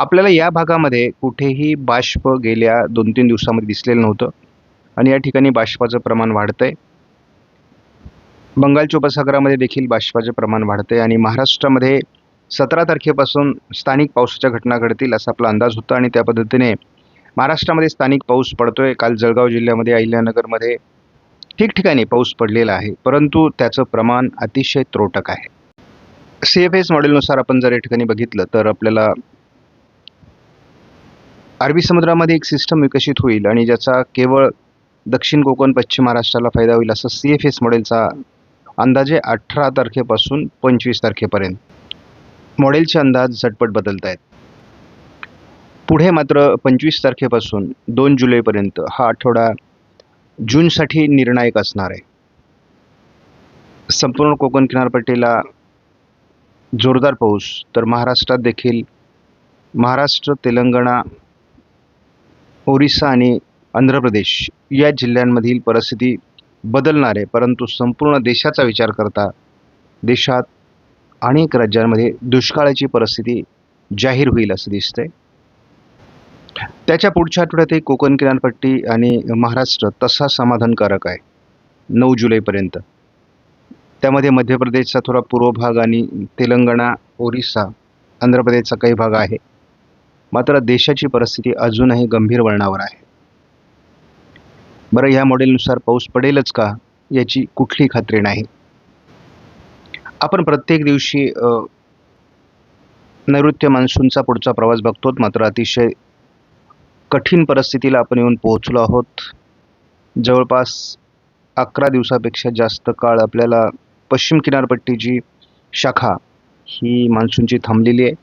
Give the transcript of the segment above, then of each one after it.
आपल्याला या भागामध्ये कुठेही बाष्प गेल्या 2-3 दिवसामध्ये दिसलेलं नव्हतं आणि या ठिकाणी बाष्पाचं प्रमाण वाढतंय. बंगालच्या उपसागरामध्ये देखील बाष्पाचे प्रमाण वाढतंय आणि महाराष्ट्रामध्ये 17 तारखेपासून स्थानिक पावसाच्या घटना घडतील असा आपला अंदाज होता आणि त्या पद्धतीने महाराष्ट्रामध्ये स्थानिक पाऊस पडतोय. काल जळगाव जिल्ह्यामध्ये, अहिल्यानगरमध्ये ठिकठिकाणी पाऊस पडलेला आहे, परंतु त्याचं प्रमाण अतिशय त्रोटक आहे. CFS मॉडेलनुसार आपण जर या ठिकाणी बघितलं तर आपल्याला अरबी समुद्रामध्ये एक सिस्टम विकसित होईल आणि ज्याचा केवळ दक्षिण कोकण, पश्चिम महाराष्ट्राला फायदा होईल असं CFS मॉडेलचा अंदाजे 18 तारखेपासून 25 तारखेपर्यंत. मॉडेलचे अंदाज झटपट बदलत आहेत. पुढे मात्र 25 तारखेपासून 2 जुलैपर्यंत हा आठवडा जूनसाठी निर्णायक असणार आहे. संपूर्ण कोकण किनारपट्टीला जोरदार पाऊस, तर महाराष्ट्रात देखील महाराष्ट्र, तेलंगणा, ओरिसा आणि आंध्र प्रदेश या जिल्ह्यांमधील परिस्थिती बदलणार आहे. परंतु संपूर्ण देशाचा विचार करता देशात अनेक राज्यांमध्ये दुष्काळाची परिस्थिती जाहीर होईल असं दिसतंय. त्याच्या पुढच्या आठवड्यातही कोकण किनारपट्टी आणि महाराष्ट्र तसा समाधानकारक आहे 9 जुलैपर्यंत. त्यामध्ये मध्य प्रदेशचा थोडा पूर्व भाग आणि तेलंगणा, ओरिसा, आंध्र प्रदेशचा काही भाग आहे. मात्र देशाची परिस्थिती अजूनही गंभीर वळणावर आहे. बरं, या मॉडेलनुसार पाऊस पडेलच का याची कुठली खात्री नाही. आपण प्रत्येक दिवशी नैऋत्य मान्सूनचा पुढचा प्रवास बघतो, मात्र अतिशय कठीण परिस्थितीला आपण येऊन पोहोचलो आहोत. जवळपास 11 दिवसापेक्षा जास्त काळ आपल्याला पश्चिम किनारपट्टीची शाखा ही मान्सूनची थांबलेली आहे.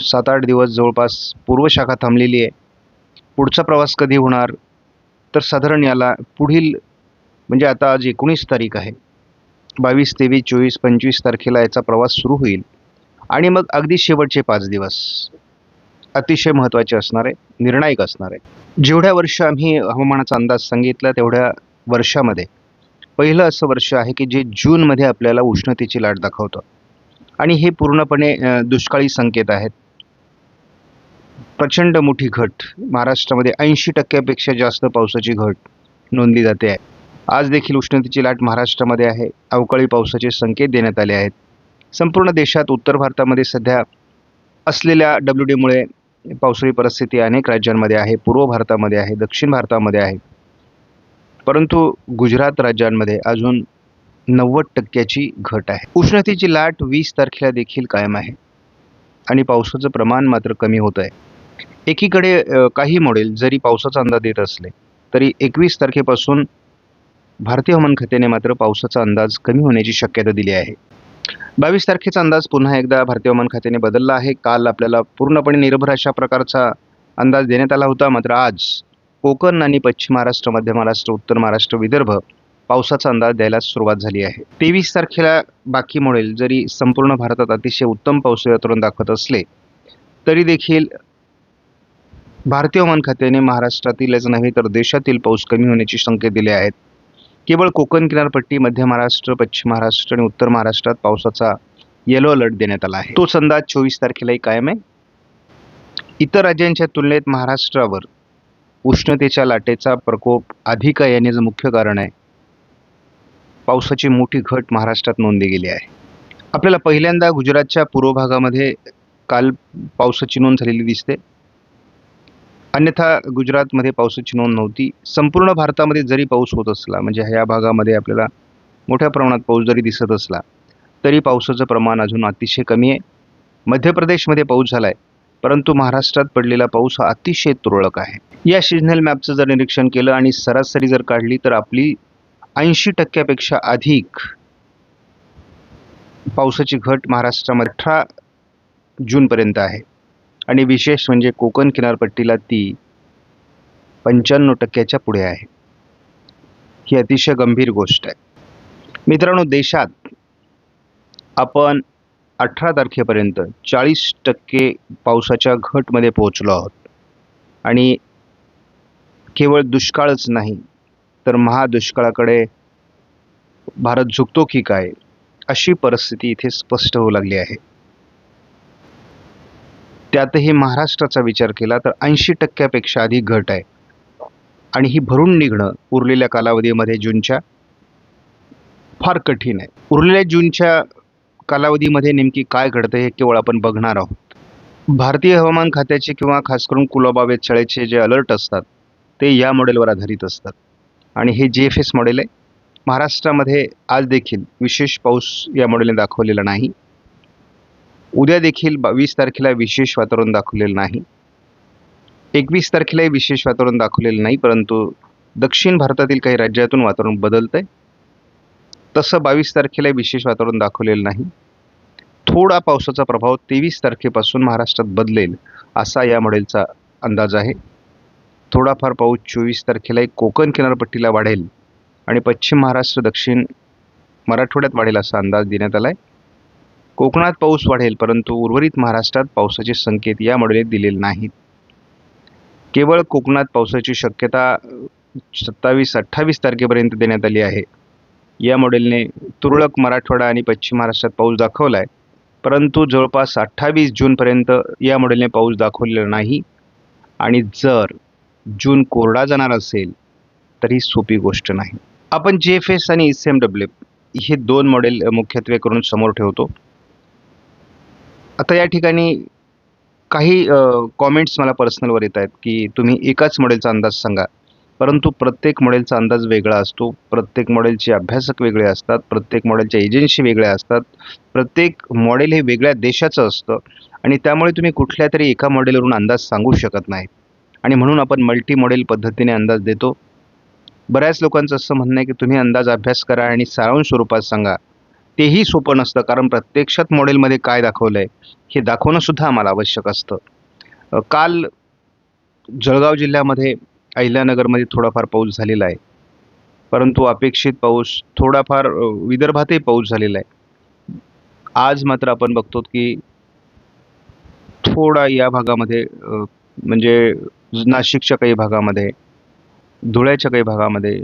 7-8 दिवस जवळपास पूर्व शाखा थांबलेली आहे. पुढचा प्रवास कधी होणार तर साधारण याला पुढील म्हणजे आता आज 19 तारीख आहे, 22, 23, 24, 25 तारखेला याचा प्रवास सुरू होईल आणि मग अगदी शेवटचे 5 दिवस अतिशय महत्त्वाचे असणार आहे, निर्णायक असणार आहे. जेवढ्या वर्ष आम्ही हवामानाचा अंदाज सांगितला तेवढ्या वर्षामध्ये पहिलं असं वर्ष आहे की जे जूनमध्ये आपल्याला उष्णतेची लाट दाखवतं आणि हे पूर्णपणे दुष्काळी संकेत आहेत. प्रचंड मोठी घट महाराष्ट्रामध्ये 80% जास्त पावसाची घट नोंदली जाते आहे. आज देखील उष्णतेची लाट महाराष्ट्रामध्ये आहे. अवकाळी पावसाचे संकेत देण्यात आले आहेत. संपूर्ण देशात उत्तर भारतामध्ये सध्या असलेल्या WD मुळे पावसाळी परिस्थिती अनेक राज्यांमध्ये आहे, पूर्व भारतामध्ये आहे, दक्षिण भारतामध्ये आहे. परंतु गुजरात राज्यांमध्ये अजून 90% घट आहे. उष्णतेची लाट 20 तारखेला देखील कायम आहे आणि पावसाचं प्रमाण मात्र कमी होत आहे. एकीकडे काही मॉडेल जरी पावसाचा अंदाज देत असले तरी 21 तारखेपासून भारतीय हवामान खात्याने मात्र पावसाचा अंदाज कमी होण्याची शक्यता दिली आहे. 22 तारखेचा अंदाज पुन्हा एकदा भारतीय हवामान खात्याने बदलला आहे. काल आपल्याला पूर्णपणे निर्भर अशा प्रकारचा अंदाज देण्यात आला होता, मात्र आज कोकण आणि पश्चिम महाराष्ट्र, मध्य महाराष्ट्र, उत्तर महाराष्ट्र, विदर्भ पावसाचा अंदाज द्यायला सुरुवात झाली आहे. 23 तारखेला बाकी मॉडेल जरी संपूर्ण भारतात अतिशय उत्तम पावसाळी वातावरण दाखवत असले तरी देखील भारतीय हवामान खात्याने महाराष्ट्रातीलच नव्हे तर देशातील पाऊस कमी होण्याचे संकेत दिले आहेत. केवळ कोकण किनारपट्टी, मध्य महाराष्ट्र, पश्चिम महाराष्ट्र आणि उत्तर महाराष्ट्रात पावसाचा येलो अलर्ट देण्यात आला आहे. तोच अंदाज 24 तारखेलाही कायम आहे. इतर राज्यांच्या तुलनेत महाराष्ट्रावर उष्णतेच्या लाटेचा प्रकोप अधिक आहे, याचे मुख्य कारण आहे पावसाची मोठी घट महाराष्ट्रात नोंदली गेली आहे. आपल्याला पहिल्यांदा गुजरातच्या पूर्व भागामध्ये काल पावसाची नोंद झालेली दिसते, अन्यथा गुजरातमध्ये पावसाची नोंद नव्हती. संपूर्ण भारतामध्ये जरी पाऊस होत असला, म्हणजे ह्या भागामध्ये आपल्याला मोठ्या प्रमाणात पाऊस जरी दिसत असला तरी पावसाचं प्रमाण अजून अतिशय कमी आहे. मध्य प्रदेशमध्ये पाऊस झाला आहे, परंतु महाराष्ट्रात पडलेला पाऊस हा अतिशय तुरळक आहे. या सिजनल मॅपचं जर निरीक्षण केलं आणि सरासरी जर काढली तर आपली 80% अधिक पावसाची घट महाराष्ट्रामध्ये 18 जूनपर्यंत आहे आणि विशेष म्हणजे कोकण किनारपट्टीला ती 95% पुढे आहे. ही अतिशय गंभीर गोष्ट आहे. मित्रांनो, देशात आपण 18 तारखेपर्यंत 40% पावसाच्या घटमध्ये पोहोचलो आहोत आणि केवळ दुष्काळच नाही तर महादुष्काळाकडे भारत झुकतो की काय अशी परिस्थिती इथे स्पष्ट होऊ लागली आहे. त्यातही महाराष्ट्राचा विचार केला तर 80% अधिक घट आहे आणि ही भरून निघणं उरलेल्या कालावधीमध्ये जूनच्या फार कठीण आहे. उरलेल्या जूनच्या कालावधीमध्ये नेमकी काय घडतं हे केवळ आपण बघणार आहोत. भारतीय हवामान खात्याचे किंवा खास करून कुलाबा वेधशाळेचे जे अलर्ट असतात ते या मॉडेलवर आधारित असतात आणि हे GFS मॉडेल आहे. महाराष्ट्रामध्ये आज देखील विशेष पाऊस या मॉडेलने दाखवलेला नाही. उद्या देखील 22 तारखेला विशेष वातावरण दाखवलेलं नाही. 21 तारखेलाही विशेष वातावरण दाखवलेलं नाही, परंतु दक्षिण भारतातील काही राज्यातून वातावरण बदलतंय. तसं 22 तारखेला विशेष वातावरण दाखवलेलं नाही. थोडा पावसाचा प्रभाव 23 तारखेपासून महाराष्ट्रात बदलेल असा या मॉडेलचा अंदाज आहे. थोडाफार पाऊस 24 तारखेला कोकण किनारपट्टीला वाढेल आणि पश्चिम महाराष्ट्र दक्षिण मराठवाड्यात वाढेल असा अंदाज देण्यात आला आहे. कोकणात पाऊस वाढेल, परंतु उर्वरित महाराष्ट्रात पावसाचे संकेत या मॉडेलने दिलेले नाहीत. केवळ कोकणात पावसाची शक्यता 27-28 तारखेपर्यंत देण्यात आली आहे. या मॉडेलने तुरळक मराठवाडा आणि पश्चिम महाराष्ट्रात पाऊस दाखवला आहे, परंतु जवळपास 28 जूनपर्यंत या मॉडेलने पाऊस दाखवलेला नाही. आणि जर जून कोरडा जाणार असेल तर ही सोपी गोष्ट नाही. आपण GFS आणि ECMWF हे दोन मॉडेल मुख्यत्वे करून समोर ठेवतो. आता या ठिकाणी काही कॉमेंट्स मला पर्सनलवर येत आहेत की तुम्ही एकाच मॉडेलचा अंदाज सांगा, परंतु प्रत्येक मॉडेलचा अंदाज वेगळा असतो. प्रत्येक मॉडेलचे अभ्यासक वेगळे असतात, प्रत्येक मॉडेलच्या एजन्सी वेगळ्या असतात, प्रत्येक मॉडेल हे वेगळ्या देशाचं असतं आणि त्यामुळे तुम्ही कुठल्या तरी एका मॉडेलवरून अंदाज सांगू शकत नाही आणि म्हणून आपण मल्टी मॉडेल पद्धतीने अंदाज देतो. बऱ्याच लोकांचं असं म्हणणं आहे की तुम्ही अंदाज अभ्यास करा आणि सारांश स्वरूपात सांगा. तेही सोपं नसतं, कारण प्रत्यक्षात मॉडेलमध्ये काय दाखवलं आहे हे दाखवणं सुद्धा आम्हाला आवश्यक असतं. काल जळगाव जिल्ह्यामध्ये अहिल्यानगरमध्ये थोडाफार पाऊस झालेला आहे, परंतु अपेक्षित पाऊस थोडाफार विदर्भातही पाऊस झालेला आहे. आज मात्र आपण बघतो की थोडा या भागामध्ये म्हणजे नाशिकच्या काही भागामध्ये, धुळ्याच्या काही भागामध्ये,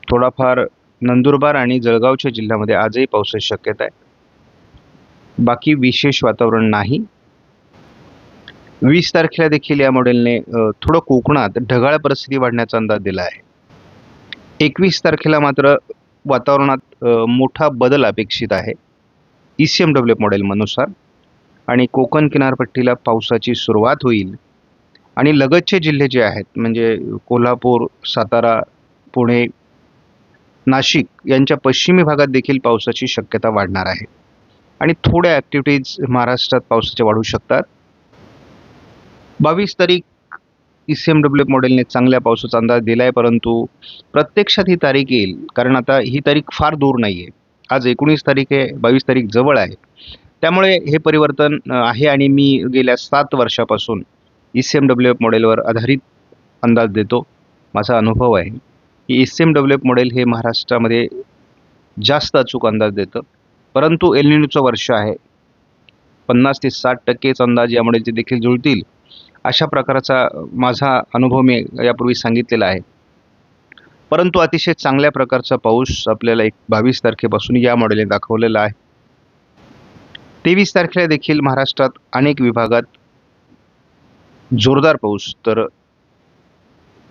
थोडाफार नंदुरबार आणि जळगावच्या जिल्ह्यामध्ये आजही पावसाची शक्यता आहे. बाकी विशेष वातावरण नाही. 20 तारखेला देखील या मॉडेलने थोडं कोकणात ढगाळ परिस्थिती वाढण्याचा अंदाज दिला आहे. 21 तारखेला मात्र वातावरणात मोठा बदल अपेक्षित आहे ECMWF मॉडेलनुसार आणि कोकण किनारपट्टीला पावसाची सुरुवात होईल आणि लगतचे जिल्हे जे आहेत म्हणजे कोल्हापूर, सातारा, पुणे, नाशिक यांच्या पश्चिमी भागात देखील पावसाची शक्यता वाढणार आहे आणि थोड्या ॲक्टिव्हिटीज महाराष्ट्रात पावसाच्या वाढू शकतात. 22 तारीख ECMWF मॉडेलने चांगल्या पावसाचा अंदाज दिला आहे, परंतु प्रत्यक्षात ही तारीख येईल, कारण आता ही तारीख फार दूर नाही आहे. आज 19 तारीख आहे, 22 तारीख जवळ आहे. त्यामुळे हे परिवर्तन आहे आणि मी गेल्या 7 वर्षापासून ECMWF मॉडेलवर आधारित अंदाज देतो. माझा अनुभव आहे की ECMWF मॉडेल हे महाराष्ट्रामध्ये जास्त अचूक अंदाज देतं, परंतु एल निनोचं वर्ष आहे. 50 ते 60% अंदाज या मॉडेलचे देखील जुळतील अशा प्रकारचा माझा अनुभव मी यापूर्वी सांगितलेला आहे. परंतु अतिशय चांगल्या प्रकारचा पाऊस आपल्याला 22 तारखेपासून या मॉडेलने दाखवलेला आहे. 23 तारखेला देखील महाराष्ट्रात अनेक विभागात जोरदार पाऊस, तर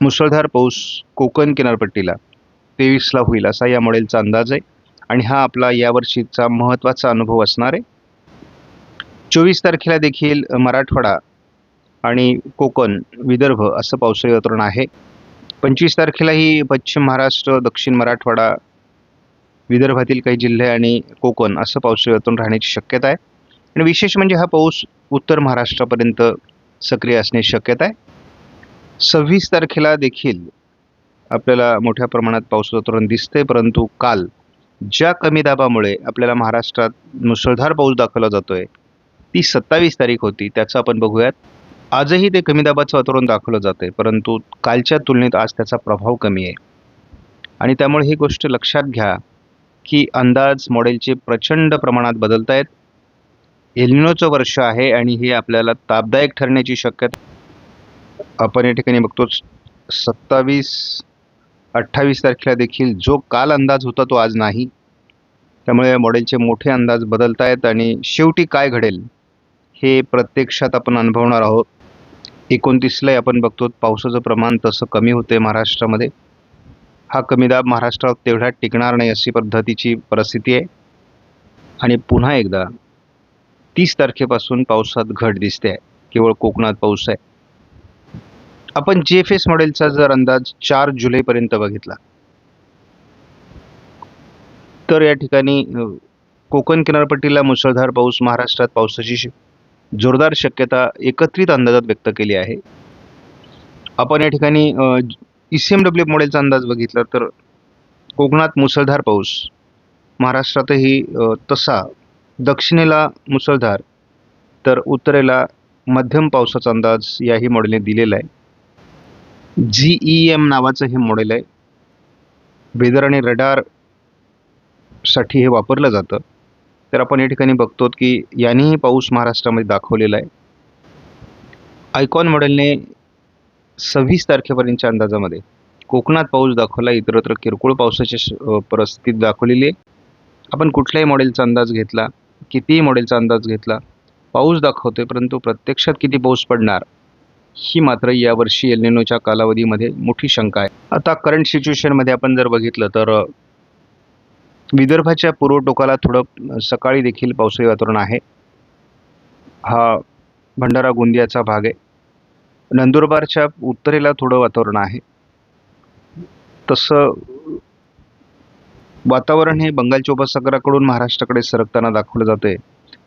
मुसळधार पाऊस कोकण किनारपट्टीला 23ला होईल असा या मॉडेलचा अंदाज आहे आणि हा आपला यावर्षीचा महत्त्वाचा अनुभव असणार आहे. 24 तारखेला देखील मराठवाडा आणि कोकण, विदर्भ असं पावसाळी वातावरण आहे. 25 तारखेलाही पश्चिम महाराष्ट्र, दक्षिण मराठवाडा, विदर्भातील काही जिल्हे आणि कोकण असं पावसाळी वातावरण राहण्याची शक्यता आहे आणि विशेष म्हणजे हा पाऊस उत्तर महाराष्ट्रापर्यंत सक्रिय असण्याची शक्यता आहे. 26 तारखेला देखील आपल्याला मोठ्या प्रमाणात पावसाचं वातावरण दिसतंय, परंतु काल ज्या कमी दाबामुळे आपल्याला महाराष्ट्रात मुसळधार पाऊस दाखवला जातोय ती 27 तारीख होती. त्याचं आपण बघूयात. आजही ते कमी दाबाचं वातावरण दाखवलं जातंय, परंतु कालच्या तुलनेत आज त्याचा प्रभाव कमी आहे आणि त्यामुळे ही गोष्ट लक्षात घ्या की अंदाज मॉडेलचे प्रचंड प्रमाणात बदलत आहेत. एल निनोचं वर्ष आहे आणि हे आपल्याला तापदायक ठरण्याची शक्यता आपण या ठिकाणी बघतोच. 27-28 तारखेला देखील जो काल अंदाज होता तो आज नाही. त्यामुळे मॉडेलचे मोठे अंदाज बदलत आहेत आणि शेवटी काय घडेल हे प्रत्यक्षात आपण अनुभवणार आहोत. 29ला आपण बघतो पावसाचं प्रमाण तसं कमी होते महाराष्ट्रामध्ये. हा कमी दाब महाराष्ट्रात तेवढा टिकणार नाही अशी पद्धतीची परिस्थिती आहे आणि पुन्हा एकदा 30 तारखेपासून पावसात घट दिसते आहे. केवळ कोकणात पाऊस आहे. आपण GFS मॉडेलचा जर अंदाज 4 जुलैपर्यंत बघितला तर या ठिकाणी कोकण किनारपट्टीला मुसळधार पाऊस, महाराष्ट्रात पावसाची जोरदार शक्यता एकत्रित अंदाजात व्यक्त केली आहे. आपण या ठिकाणी ECMW मॉडेलचा अंदाज बघितला तर कोकणात मुसळधार पाऊस, महाराष्ट्रातही तसा, दक्षिणेला मुसळधार तर उत्तरेला मध्यम पावसाचा अंदाज याही मॉडेलने दिलेला आहे. GEM नावाचं हे मॉडेल आहे. वेदर आणि रडार साठी हे वापरलं जातं. तर आपण या ठिकाणी बघतो की यानेही पाऊस महाराष्ट्रामध्ये दाखवलेला आहे. आयकॉन मॉडेलने 26 तारखेपर्यंतच्या अंदाजामध्ये कोकणात पाऊस दाखवला, इतरत्र किरकोळ पावसाची परिस्थिती दाखवलेली आहे. आपण कुठल्याही मॉडेलचा अंदाज घेतला, कितीही मॉडेलचा अंदाज घेतला, पाऊस दाखवतोय, परंतु प्रत्यक्षात किती पाऊस पडणार ही मात्र यावर्षी एल निनोच्या कालावधीमध्ये मोठी शंका आहे. आता करंट सिच्युएशनमध्ये आपण जर बघितलं तर विदर्भाच्या पूर्व टोकाला थोडं सकाळी देखील पावसाळी वातावरण आहे. हा भंडारा गोंदियाचा भाग आहे. नंदुरबारच्या उत्तरेला थोडं वातावरण आहे. तसं वातावरण हे बंगालच्या उपसागराकडून महाराष्ट्राकडे सरकताना दाखवलं जाते.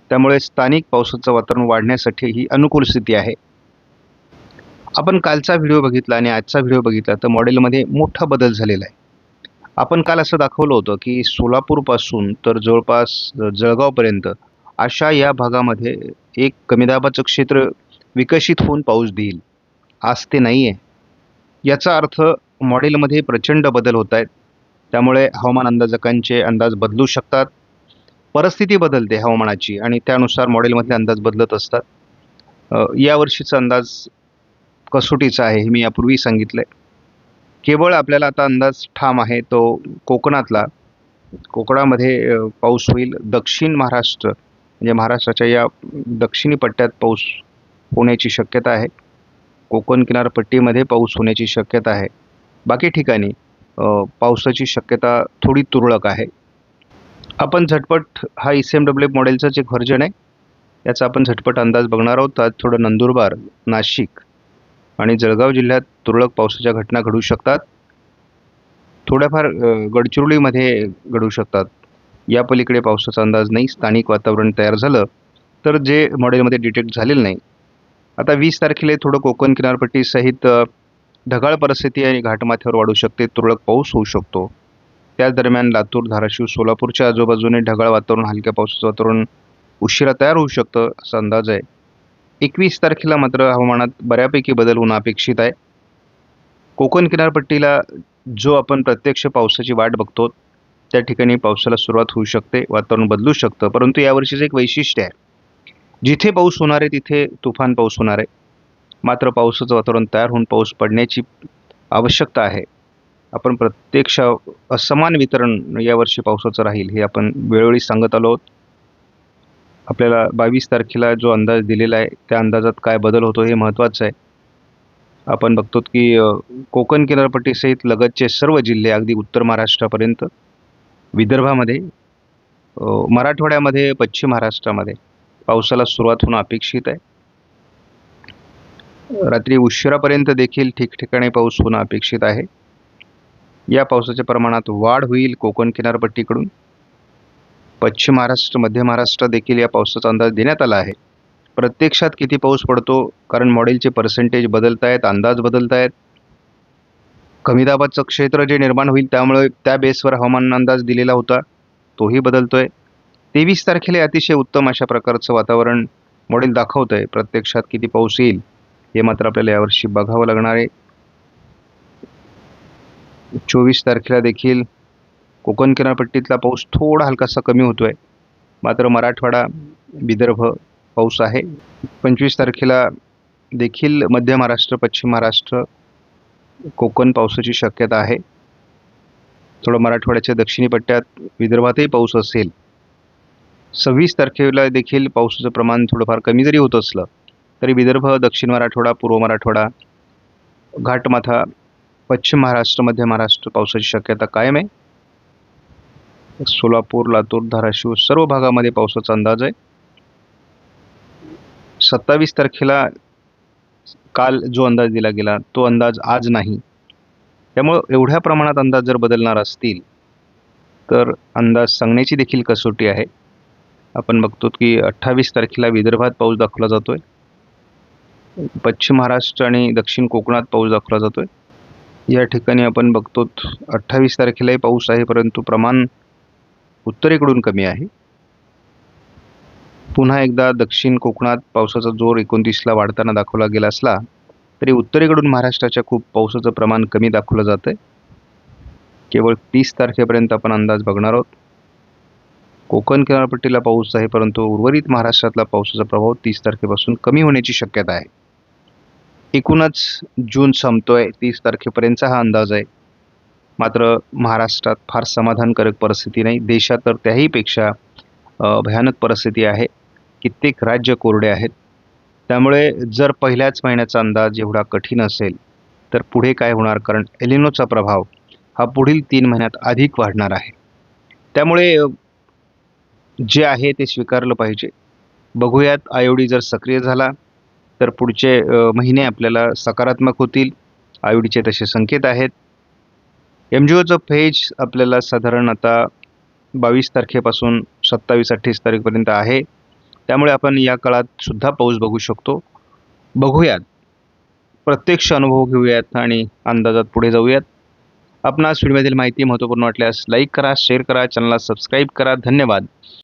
त्यामुळे स्थानिक पावसाचं वातावरण वाढण्यासाठी ही अनुकूल स्थिती आहे. आपण कालचा व्हिडिओ बघितला आणि आजचा व्हिडिओ बघितला तर मॉडेलमध्ये मोठा बदल झालेला आहे. आपण काल असं दाखवलं होतं की सोलापूरपासून तर जवळपास जळगावपर्यंत अशा या भागामध्ये एक कमी दाबाचं क्षेत्र विकसित होऊन पाऊस देईल. आज ते नाही आहे. याचा अर्थ मॉडेलमध्ये प्रचंड बदल होत आहेत. त्यामुळे हवामान अंदाजकांचे अंदाज बदलू शकतात. परिस्थिती बदलते हवामानाची आणि त्यानुसार मॉडेलमधले अंदाज बदलत असतात. यावर्षीचा अंदाज कसोटीचा आहे हे मी यापूर्वी सांगितलं आहे. केवळ आपल्याला आता अंदाज ठाम आहे तो कोकणातला. कोकणामध्ये पाऊस होईल. दक्षिण महाराष्ट्र म्हणजे महाराष्ट्राच्या या दक्षिणी पट्ट्यात पाऊस होण्याची शक्यता आहे. कोकण किनारपट्टीमध्ये पाऊस होण्याची शक्यता आहे. बाकी ठिकाणी पावसाची शक्यता थोडी तुरळक आहे. आपण झटपट हा ECMW मॉडेलचंच एक व्हर्जन आहे, याचा आपण झटपट अंदाज बघणार आहोत. आज थोडं नंदुरबार, नाशिक आणि जळगाव जिल्ह्यात तुरळक पावसाच्या घटना घडू शकतात. थोड्याफार गडचिरोलीमध्ये घडू शकतात. या पलीकडे पावसाचा अंदाज नाही. स्थानिक वातावरण तयार झालं तर जे मॉडेलमध्ये डिटेक्ट झालेलं नाही. आता 20 तारखेला थोडं कोकण किनारपट्टीसहित ढगाळ परिस्थिती आणि घाटमाथ्यावर वाढू शकते. तुरळक पाऊस होऊ शकतो. त्याच दरम्यान लातूर, धाराशिव, सोलापूरच्या आजूबाजूने ढगाळ वातावरण, हलक्या पावसाचं वातावरण उशिरा तयार होऊ शकतं असा अंदाज आहे. 21 तारखेला मात्र हवामानात बऱ्यापैकी बदल होणं अपेक्षित आहे. कोकण किनारपट्टीला जो आपण प्रत्यक्ष पावसाची वाट बघतो त्या ठिकाणी पावसाला सुरुवात होऊ शकते. वातावरण बदलू शकतं. परंतु यावर्षीचं एक वैशिष्ट्य आहे, जिथे पाऊस होणार आहे तिथे तुफान पाऊस होणार आहे. मात्र पावसाचं वातावरण तयार होऊन पाऊस पडण्याची आवश्यकता आहे. आपण प्रत्यक्ष असमान वितरण यावर्षी पावसाचं राहील हे आपण वेळोवेळी सांगत आलो आहोत. आपल्याला 22 तारखेला जो अंदाज दिलेला आहे त्या अंदाजात काय बदल होतो हे महत्त्वाचं आहे. आपण बघतो की कोकण किनारपट्टीसहित लगतचे सर्व जिल्हे अगदी उत्तर महाराष्ट्रापर्यंत, विदर्भामध्ये, मराठवाड्यामध्ये, पश्चिम महाराष्ट्रामध्ये पावसाला सुरुवात होणं अपेक्षित आहे. रात्री उशिरापर्यंत देखील ठिकठिकाणी पाऊस होणं अपेक्षित आहे. या पावसाच्या प्रमाणात वाढ होईल कोकण किनारपट्टीकडून. पश्चिम महाराष्ट्र, मध्य महाराष्ट्र देखील या पावसाचा अंदाज देण्यात आला आहे. प्रत्यक्षात किती पाऊस पडतो, कारण मॉडेलचे पर्सेंटेज बदलत आहेत, अंदाज बदलत आहेत. कमी दाबाचं क्षेत्र जे निर्माण होईल त्यामुळे त्या बेसवर हवामान अंदाज दिलेला होता तोही बदलतोय. 23 तारखेला अतिशय उत्तम अशा प्रकारचं वातावरण मॉडेल दाखवत आहे. प्रत्यक्षात किती पाऊस येईल हे मात्र आपल्याला यावर्षी बघावं लागणार आहे. 24 तारखेला देखील कोकण किनारपट्टीतला पाऊस थोडा हलकासा कमी होतोय. मात्र मराठवाडा, विदर्भ पाऊस आहे. 25 तारखेला देखील मध्य महाराष्ट्र, पश्चिम महाराष्ट्र, कोकण पावसाची शक्यता आहे. थोडं मराठवाड्याच्या दक्षिणी पट्ट्यात, विदर्भातही पाऊस असेल. 26 तारखेला देखील पावसाचं प्रमाण थोडंफार कमी जरी होत असलं तरी विदर्भ, दक्षिण मराठवाडा, पूर्व मराठवाडा, घाटमाथा, पश्चिम महाराष्ट्र, मध्य महाराष्ट्र पावसाची शक्यता कायम आहे. सोलापूर, लातूर, धाराशिव सर्व भागामध्ये पावसाचा अंदाज आहे. 27 तारखेला काल जो अंदाज दिला गेला तो अंदाज आज नाही. त्यामुळं एवढ्या प्रमाणात अंदाज जर बदलणार असतील तर अंदाज सांगण्याची देखील कसोटी आहे. आपण बघतो की 28 तारखेला विदर्भात पाऊस दाखवला जातोय, पश्चिम महाराष्ट्र आणि दक्षिण कोकणात पाऊस दाखवला जातोय. या ठिकाणी आपण बघतो 28 तारखेलाही पाऊस आहे, परंतु प्रमाण उत्तरेकडून कमी आहे. पुन्हा एकदा दक्षिण कोकणात पावसाचा जोर 29ला वाढताना दाखवला गेला असला तरी उत्तरेकडून महाराष्ट्राच्या खूप पावसाचं प्रमाण कमी दाखवलं जातंय. केवळ 30 तारखेपर्यंत आपण अंदाज बघणार आहोत. कोकण किनारपट्टीला पाऊस आहे, परंतु उर्वरित महाराष्ट्रातला पावसाचा प्रभाव 30 तारखेपासून कमी होण्याची शक्यता आहे. एकूणच जून संपतोय, 30 तारखेपर्यंतचा हा अंदाज आहे. मात्र महाराष्ट्रात फार समाधानकारक परिस्थिती नाही. देशात तर त्याहीपेक्षा भयानक परिस्थिती आहे. कित्येक राज्य कोरडे आहेत. त्यामुळे जर पहिल्याच महिन्याचा अंदाज एवढा कठीण असेल तर पुढे काय होणार, कारण एलिनोचा प्रभाव हा पुढील 3 महिन्यात अधिक वाढणार आहे. त्यामुळे जे आहे ते स्वीकारलं पाहिजे. बघूयात आयोडी जर सक्रिय झाला तर पुढचे महिने आपल्याला सकारात्मक होतील. आयोडीचे तसे संकेत आहेत. MGOचं फेज आपल्याला साधारण आता 22 तारखेपासून 27-28 तारखेपर्यंत आहे. त्यामुळे आपण या काळात सुद्धा पाऊस बघू शकतो. बघूयात, प्रत्यक्ष अनुभव घेऊयात आणि अंदाजात पुढे जाऊयात. आपणास व्हिडिओमधील माहिती महत्त्वपूर्ण वाटल्यास लाईक करा, शेअर करा, चॅनलला सबस्क्राईब करा. धन्यवाद.